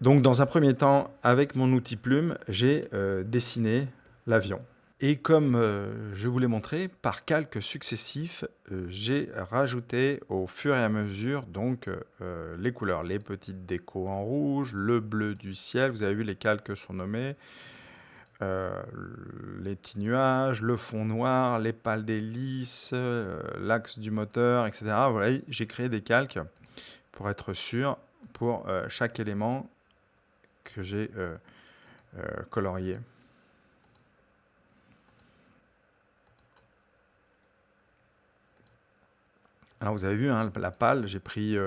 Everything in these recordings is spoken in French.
Donc, dans un premier temps, avec mon outil plume, j'ai dessiné l'avion. Et comme je vous l'ai montré, par calques successifs, j'ai rajouté au fur et à mesure donc les couleurs, les petites décos en rouge, le bleu du ciel. Vous avez vu, les calques sont nommés. euh, les petits nuages, le fond noir, les pales d'hélice, l'axe du moteur, etc. Voilà, j'ai créé des calques pour être sûr pour chaque élément que j'ai colorié. Alors vous avez vu, hein, la pale, j'ai pris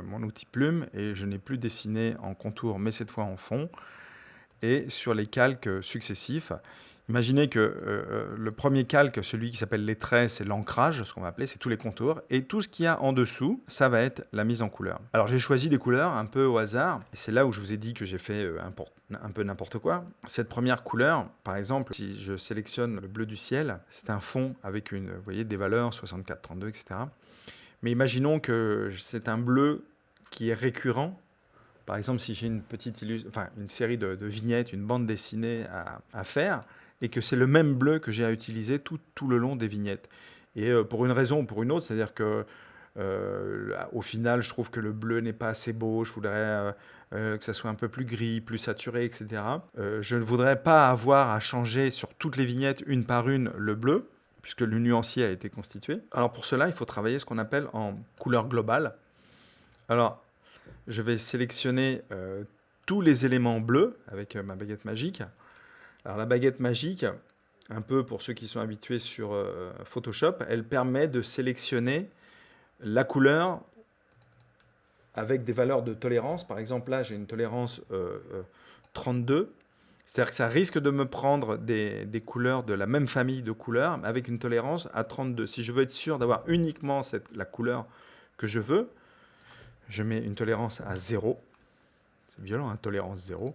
mon outil plume et je n'ai plus dessiné en contour, mais cette fois en fond. Et sur les calques successifs, imaginez que le premier calque, celui qui s'appelle les traits, c'est l'ancrage, ce qu'on va appeler, c'est tous les contours. Et tout ce qu'il y a en dessous, ça va être la mise en couleur. Alors j'ai choisi des couleurs un peu au hasard. Et c'est là où je vous ai dit que j'ai fait un peu n'importe quoi. Cette première couleur, par exemple, si je sélectionne le bleu du ciel, c'est un fond avec vous voyez, des valeurs 64, 32, etc. Mais imaginons que c'est un bleu qui est récurrent. Par exemple, si j'ai une série de vignettes, une bande dessinée à faire, et que c'est le même bleu que j'ai à utiliser tout le long des vignettes. Et pour une raison ou pour une autre, c'est-à-dire que au final, je trouve que le bleu n'est pas assez beau, je voudrais que ça soit un peu plus gris, plus saturé, etc. Je ne voudrais pas avoir à changer sur toutes les vignettes, une par une, le bleu, puisque le nuancier a été constitué. Alors pour cela, il faut travailler ce qu'on appelle en couleur globale. Alors, je vais sélectionner tous les éléments bleus avec ma baguette magique. Alors la baguette magique, un peu pour ceux qui sont habitués sur Photoshop, elle permet de sélectionner la couleur avec des valeurs de tolérance. Par exemple, là, j'ai une tolérance 32. C'est-à-dire que ça risque de me prendre des couleurs de la même famille de couleurs, mais avec une tolérance à 32. Si je veux être sûr d'avoir uniquement la couleur que je veux, je mets une tolérance à 0. C'est violent, hein, tolérance 0.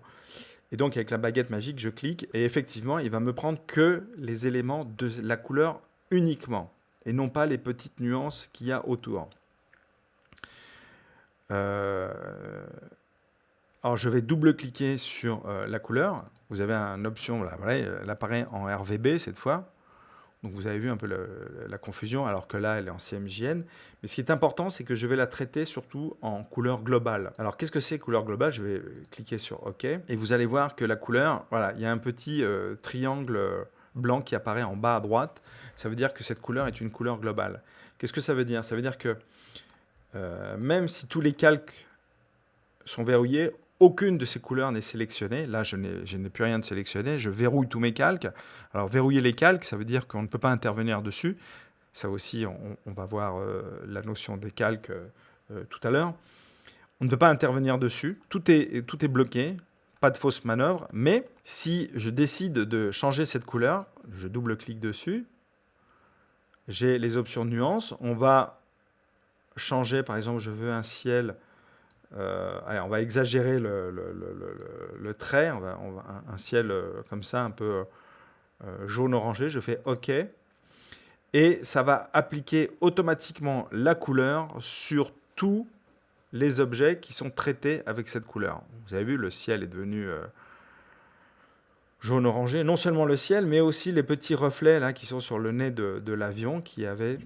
Et donc, avec la baguette magique, je clique et effectivement, il va me prendre que les éléments de la couleur uniquement et non pas les petites nuances qu'il y a autour. Euh, Alors, je vais double-cliquer sur la couleur. Vous avez une option, voilà, elle apparaît en RVB cette fois. Donc, vous avez vu un peu la confusion, alors que là, elle est en CMJN. Mais ce qui est important, c'est que je vais la traiter surtout en couleur globale. Alors, qu'est-ce que c'est couleur globale? Je vais cliquer sur OK. Et vous allez voir que la couleur, voilà, il y a un petit triangle blanc qui apparaît en bas à droite. Ça veut dire que cette couleur est une couleur globale. Qu'est-ce que ça veut dire? Ça veut dire que même si tous les calques sont verrouillés, aucune de ces couleurs n'est sélectionnée. Là, je n'ai plus rien de sélectionné. Je verrouille tous mes calques. Alors, verrouiller les calques, ça veut dire qu'on ne peut pas intervenir dessus. Ça aussi, on va voir la notion des calques tout à l'heure. On ne peut pas intervenir dessus. Tout est bloqué. Pas de fausse manœuvre. Mais si je décide de changer cette couleur, je double-clique dessus. J'ai les options de nuances. On va changer, par exemple, je veux un ciel. Allez, on va exagérer le trait. Un ciel comme ça, un peu jaune-orangé. Je fais OK. Et ça va appliquer automatiquement la couleur sur tous les objets qui sont traités avec cette couleur. Vous avez vu, le ciel est devenu jaune-orangé. Non seulement le ciel, mais aussi les petits reflets là, qui sont sur le nez de l'avion qui avait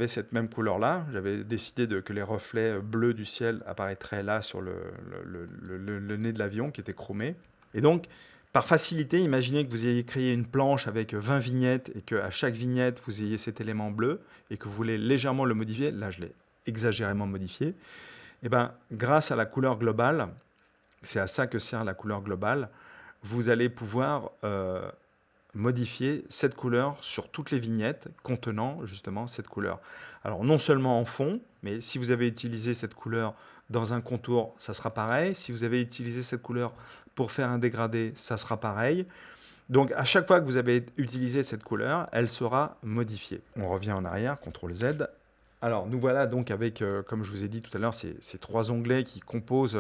cette même couleur-là. J'avais décidé que les reflets bleus du ciel apparaîtraient là sur le nez de l'avion qui était chromé. Et donc, par facilité, imaginez que vous ayez créé une planche avec 20 vignettes et qu'à chaque vignette, vous ayez cet élément bleu et que vous voulez légèrement le modifier. Là, je l'ai exagérément modifié. Et bien, grâce à la couleur globale, c'est à ça que sert la couleur globale, vous allez pouvoir modifier cette couleur sur toutes les vignettes contenant justement cette couleur. Alors non seulement en fond, mais si vous avez utilisé cette couleur dans un contour, ça sera pareil. Si vous avez utilisé cette couleur pour faire un dégradé, ça sera pareil. Donc à chaque fois que vous avez utilisé cette couleur, elle sera modifiée. On revient en arrière, CTRL Z. Alors nous voilà donc avec, comme je vous ai dit tout à l'heure, ces trois onglets qui composent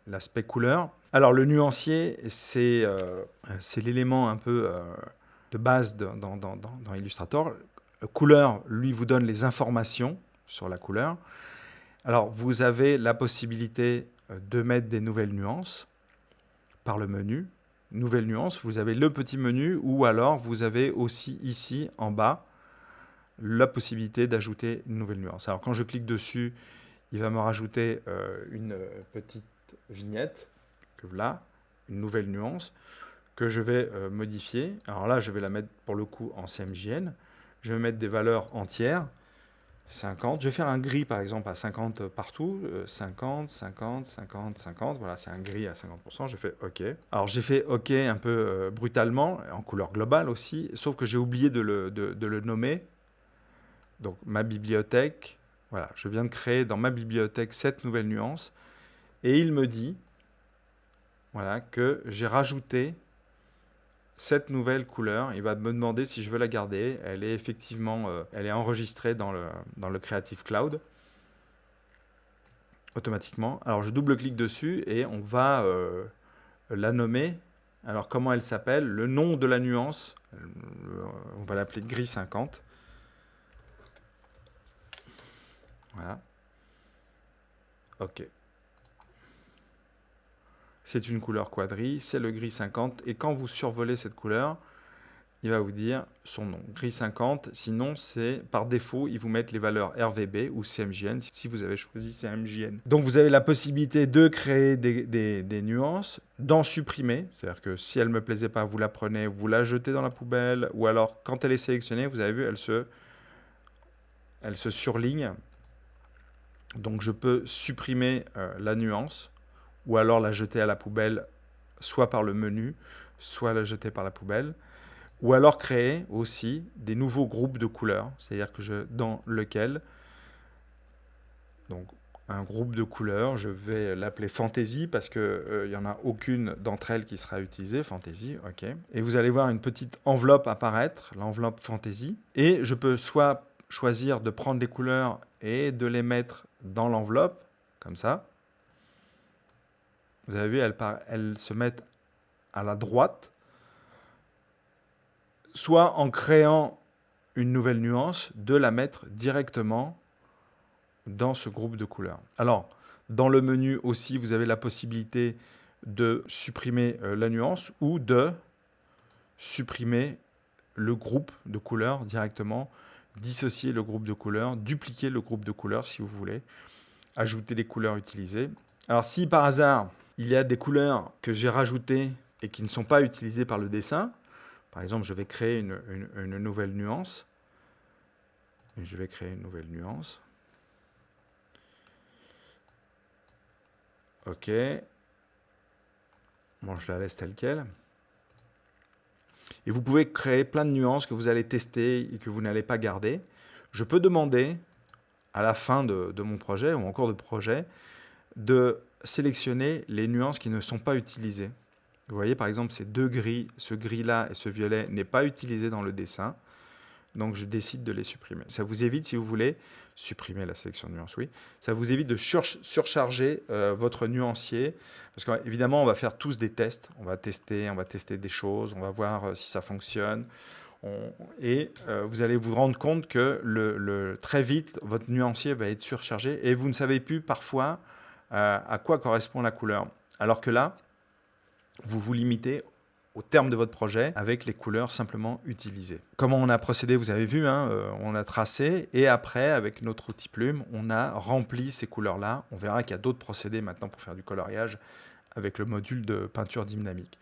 l'aspect couleur. Alors le nuancier, c'est l'élément un peu de base dans Illustrator. Couleur, lui, vous donne les informations sur la couleur. Alors vous avez la possibilité de mettre des nouvelles nuances par le menu. Nouvelles nuances, vous avez le petit menu ou alors vous avez aussi ici en bas la possibilité d'ajouter une nouvelle nuance. Alors quand je clique dessus, il va me rajouter une petite vignette, que voilà, une nouvelle nuance, que je vais modifier. Alors là, je vais la mettre pour le coup en CMJN. Je vais mettre des valeurs entières, 50. Je vais faire un gris par exemple à 50 partout, 50, 50, 50, 50. Voilà, c'est un gris à 50%. Je fais OK. Alors j'ai fait OK un peu brutalement, en couleur globale aussi, sauf que j'ai oublié de le nommer. Donc ma bibliothèque, voilà, je viens de créer dans ma bibliothèque cette nouvelle nuance. Et il me dit voilà, que j'ai rajouté cette nouvelle couleur. Il va me demander si je veux la garder. Elle est effectivement elle est enregistrée dans le Creative Cloud automatiquement. Alors je double-clique dessus et on va la nommer. Alors comment elle s'appelle? Le nom de la nuance, on va l'appeler gris 50. Voilà. OK. C'est une couleur quadri, c'est le gris 50. Et quand vous survolez cette couleur, il va vous dire son nom, gris 50. Sinon, c'est par défaut, ils vous mettent les valeurs RVB ou CMJN si vous avez choisi CMJN. Donc, vous avez la possibilité de créer des nuances, d'en supprimer. C'est-à-dire que si elle ne me plaisait pas, vous la prenez, vous la jetez dans la poubelle. Ou alors, quand elle est sélectionnée, vous avez vu, elle se surligne. Donc, je peux supprimer la nuance ou alors la jeter à la poubelle, soit par le menu, soit la jeter par la poubelle. Ou alors créer aussi des nouveaux groupes de couleurs, c'est-à-dire que dans lequel, donc un groupe de couleurs, je vais l'appeler Fantasy parce qu'il n'y en a aucune d'entre elles qui sera utilisée, Fantasy, ok. Et vous allez voir une petite enveloppe apparaître, l'enveloppe Fantasy. Et je peux soit choisir de prendre les couleurs et de les mettre dans l'enveloppe, comme ça. Vous avez vu, elles se mettent à la droite. Soit en créant une nouvelle nuance, de la mettre directement dans ce groupe de couleurs. Alors, dans le menu aussi, vous avez la possibilité de supprimer la nuance ou de supprimer le groupe de couleurs directement, dissocier le groupe de couleurs, dupliquer le groupe de couleurs si vous voulez, ajouter les couleurs utilisées. Alors, si par hasard, il y a des couleurs que j'ai rajoutées et qui ne sont pas utilisées par le dessin, par exemple, je vais créer une nouvelle nuance. Je vais créer une nouvelle nuance. OK. Bon, je la laisse telle qu'elle. Et vous pouvez créer plein de nuances que vous allez tester et que vous n'allez pas garder. Je peux demander, à la fin de mon projet ou en cours de projet, de sélectionner les nuances qui ne sont pas utilisées. Vous voyez, par exemple, ces deux gris, ce gris-là et ce violet n'est pas utilisé dans le dessin. Donc, je décide de les supprimer. Ça vous évite, si vous voulez, supprimer la sélection de nuances, oui. Ça vous évite de surcharger votre nuancier. Parce qu'évidemment, on va faire tous des tests. On va tester des choses. On va voir si ça fonctionne. Vous allez vous rendre compte que très vite, votre nuancier va être surchargé et vous ne savez plus parfois à quoi correspond la couleur. Alors que là, vous vous limitez au terme de votre projet avec les couleurs simplement utilisées. Comment on a procédé, vous avez vu, on a tracé et après, avec notre outil plume, on a rempli ces couleurs-là. On verra qu'il y a d'autres procédés maintenant pour faire du coloriage avec le module de peinture dynamique.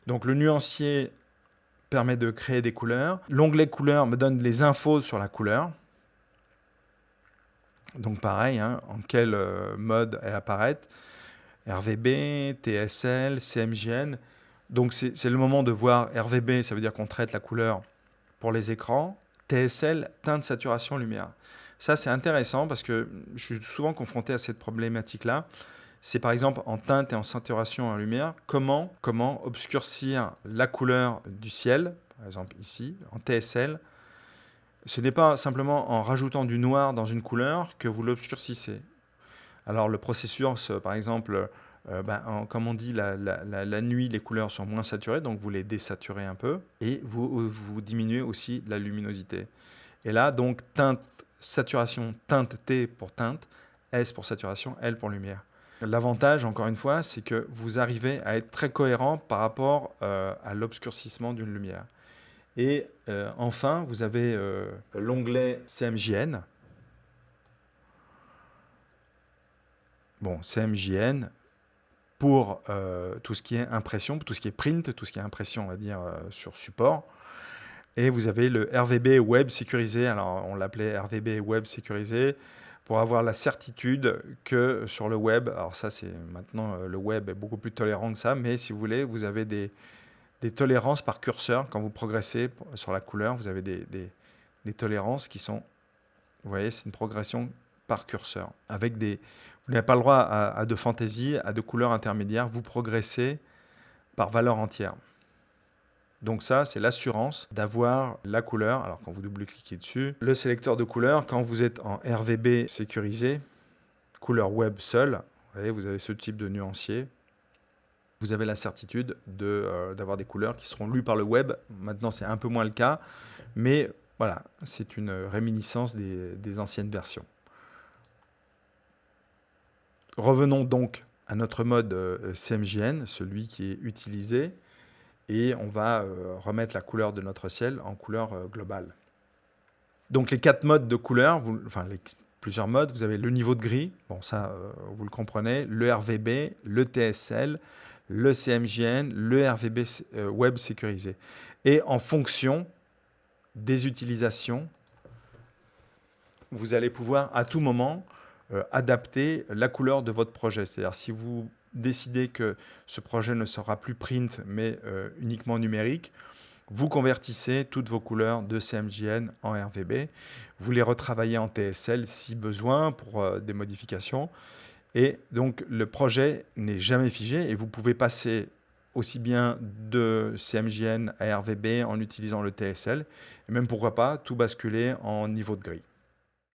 Donc le nuancier permet de créer des couleurs. L'onglet couleurs me donne les infos sur la couleur. Donc pareil, en quel mode elle apparaît. RVB, TSL, CMJN. Donc c'est le moment de voir RVB, ça veut dire qu'on traite la couleur pour les écrans. TSL, teinte, saturation, lumière. Ça c'est intéressant parce que je suis souvent confronté à cette problématique-là. C'est par exemple en teinte et en saturation en lumière, comment obscurcir la couleur du ciel, par exemple ici, en TSL. Ce n'est pas simplement en rajoutant du noir dans une couleur que vous l'obscurcissez. Alors le processus, par exemple, comme on dit, la nuit, les couleurs sont moins saturées, donc vous les désaturez un peu et vous diminuez aussi la luminosité. Et là, donc, teinte, saturation, teinte T pour teinte, S pour saturation, L pour lumière. L'avantage, encore une fois, c'est que vous arrivez à être très cohérent par rapport à l'obscurcissement d'une lumière. Et enfin, vous avez l'onglet CMJN. Bon, CMJN pour tout ce qui est impression, tout ce qui est print, tout ce qui est impression, on va dire, sur support. Et vous avez le RVB web sécurisé. Alors, on l'appelait RVB web sécurisé pour avoir la certitude que sur le web, alors ça, c'est maintenant, le web est beaucoup plus tolérant que ça, mais si vous voulez, vous avez des tolérances par curseur. Quand vous progressez sur la couleur, vous avez des tolérances qui sont, vous voyez, c'est une progression par curseur. Vous n'avez pas le droit à de fantaisie, à de couleurs intermédiaires. Vous progressez par valeur entière. Donc ça, c'est l'assurance d'avoir la couleur. Alors quand vous double-cliquez dessus, le sélecteur de couleurs, quand vous êtes en RVB sécurisé, couleur web seule, vous voyez, vous avez ce type de nuancier. Vous avez la certitude d'avoir des couleurs qui seront lues par le web. Maintenant, c'est un peu moins le cas, mais voilà, c'est une réminiscence des anciennes versions. Revenons donc à notre mode CMJN, celui qui est utilisé, et on va remettre la couleur de notre ciel en couleur globale. Donc les 4 modes de couleur, plusieurs modes, vous avez le niveau de gris, bon ça vous le comprenez, le RVB, le TSL, le CMJN, le RVB web sécurisé. Et en fonction des utilisations, vous allez pouvoir à tout moment adapter la couleur de votre projet. C'est-à-dire si vous décidez que ce projet ne sera plus print mais uniquement numérique, vous convertissez toutes vos couleurs de CMJN en RVB. Vous les retravaillez en TSL si besoin pour des modifications. Et donc, le projet n'est jamais figé et vous pouvez passer aussi bien de CMJN à RVB en utilisant le TSL et même, pourquoi pas, tout basculer en niveau de gris.